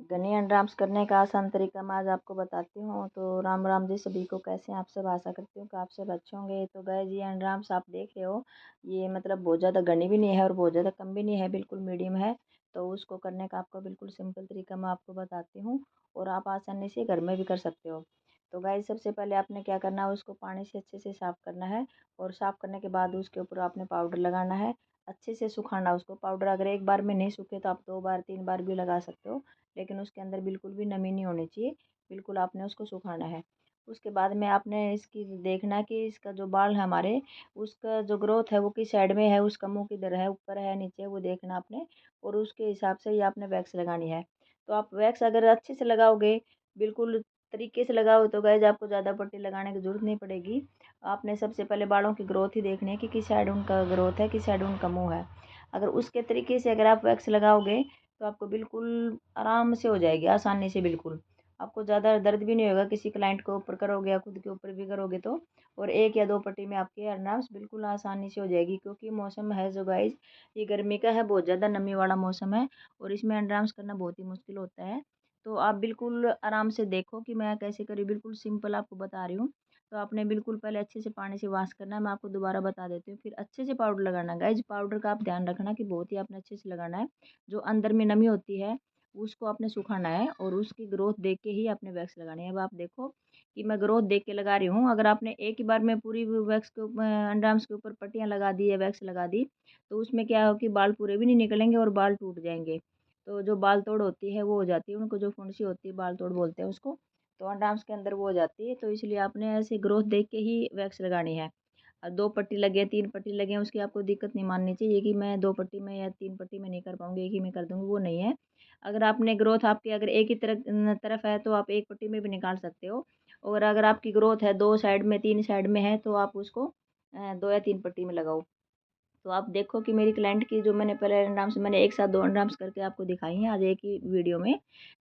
घनी अंडरआर्म्स करने का आसान तरीका मैं आज आपको बताती हूँ। तो राम राम जी सभी को, कैसे हैं आप सब। आशा करती हूँ कि आप सब अच्छे होंगे। तो गाइस ये अंडरआर्म्स आप देख रहे हो, ये मतलब बहुत ज़्यादा घनी भी नहीं है और बहुत ज़्यादा कम भी नहीं है, बिल्कुल मीडियम है। तो उसको करने का आपको बिल्कुल सिंपल तरीका मैं आपको बताती हूँ और आप आसानी से घर में भी कर सकते हो। तो गाइस सबसे पहले आपने क्या करना है, उसको पानी से अच्छे से साफ़ करना है और साफ़ करने के बाद उसके ऊपर आपने पाउडर लगाना है। अच्छे से सुखाना उसको। पाउडर अगर एक बार में नहीं सूखे तो आप 2 बार 3 बार भी लगा सकते हो, लेकिन उसके अंदर बिल्कुल भी नमी नहीं होनी चाहिए। बिल्कुल आपने उसको सुखाना है। उसके बाद में आपने इसकी देखना कि इसका जो बाल है हमारे, उसका जो ग्रोथ है वो किस साइड में है, उसका मुँह किधर है, ऊपर है नीचे, वो देखना आपने। और उसके हिसाब से ही आपने वैक्स लगानी है। तो आप वैक्स अगर अच्छे से लगाओगे, बिल्कुल तरीके से लगाओ, तो गाइस आपको ज़्यादा पट्टी लगाने की ज़रूरत नहीं पड़ेगी। आपने सबसे पहले बालों की ग्रोथ ही देखनी है कि किस साइड उनका ग्रोथ है, किस साइड उनका मुँह है। अगर उसके तरीके से अगर आप वैक्स लगाओगे तो आपको बिल्कुल आराम से हो जाएगी, आसानी से बिल्कुल। आपको ज़्यादा दर्द भी नहीं होगा, किसी क्लाइंट के ऊपर करोगे या खुद के ऊपर भी करोगे तो। और 1 या 2 पट्टी में आपकी हेयरनाल्स बिल्कुल आसानी से हो जाएगी, क्योंकि मौसम है जो गाइस, ये गर्मी का है, बहुत ज़्यादा नमी वाला मौसम है और इसमें अंडरआर्म्स करना बहुत ही मुश्किल होता है। तो आप बिल्कुल आराम से देखो कि मैं कैसे करी, बिल्कुल सिंपल आपको बता रही हूँ। तो आपने बिल्कुल पहले अच्छे से पानी से वॉश करना है, मैं आपको दोबारा बता देती हूँ। फिर अच्छे से पाउडर लगाना है गाइस, पाउडर का आप ध्यान रखना कि बहुत ही आपने अच्छे से लगाना है। जो अंदर में नमी होती है उसको आपने सुखाना है और उसकी ग्रोथ देख के ही आपने वैक्स लगानी है। अब आप देखो कि मैं ग्रोथ देख के लगा रही हूँ। अगर आपने एक ही बार में पूरी वैक्स के अंडरआर्म्स के ऊपर पट्टियाँ लगा दी या वैक्स लगा दी, तो उसमें क्या हो कि बाल पूरे भी नहीं निकलेंगे और बाल टूट जाएंगे। तो जो बाल तोड़ होती है वो हो जाती है, उनको जो फुंसी होती है बाल तोड़ बोलते हैं उसको। तो अंडरआर्म्स के अंदर वो हो जाती है, तो इसलिए आपने ऐसे ग्रोथ देख के ही वैक्स लगानी है। 2 पट्टी लगे, 3 पट्टी लगे हैं, उसकी आपको दिक्कत नहीं माननी चाहिए कि मैं 2 पट्टी में या 3 पट्टी में नहीं कर पाऊँगी, एक ही में कर दूँगी, वो नहीं है। अगर आपने ग्रोथ आपकी अगर एक ही तरफ है तो आप 1 पट्टी में भी निकाल सकते हो। और अगर आपकी ग्रोथ है 2 साइड में, 3 साइड में है, तो आप उसको 2 या 3 पट्टी में लगाओ। तो आप देखो कि मेरी क्लाइंट की जो मैंने पहले अंडरआर्म्स मैंने एक साथ 2 अंडरआर्म्स करके आपको दिखाई हैं आज एक ही वीडियो में।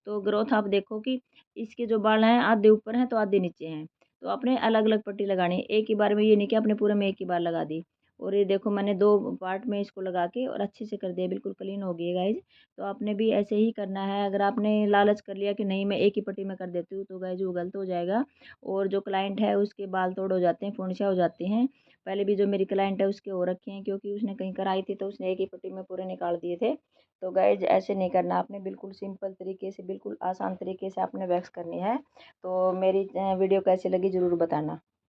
तो ग्रोथ आप देखो कि इसके जो बाल हैं आधे ऊपर हैं तो आधे नीचे हैं। तो आपने अलग-अलग पट्टी लगानी है। एक ही बार में, ये नहीं कि आपने पूरे में एक ही बार लगा दी। और ये देखो मैंने 2 पार्ट में इसको लगा के और अच्छे से कर दिया, बिल्कुल क्लीन हो गई है गाइज़। तो आपने भी ऐसे ही करना है। अगर आपने लालच कर लिया कि नहीं मैं एक ही पट्टी में कर देती हूँ, तो गाइज़ वो गलत हो जाएगा और जो क्लाइंट है उसके बाल तोड़ हो जाते हैं, फुंसियाँ हो जाती हैं। पहले भी जो मेरी क्लाइंट है उसके हो रखे हैं, क्योंकि उसने कहीं कराई थी तो उसने एक ही पट्टी में पूरे निकाल दिए थे। तो गाइज ऐसे नहीं करना आपने, बिल्कुल सिंपल तरीके से, बिल्कुल आसान तरीके से आपने वैक्स करनी है। तो मेरी वीडियो कैसी लगी ज़रूर बताना।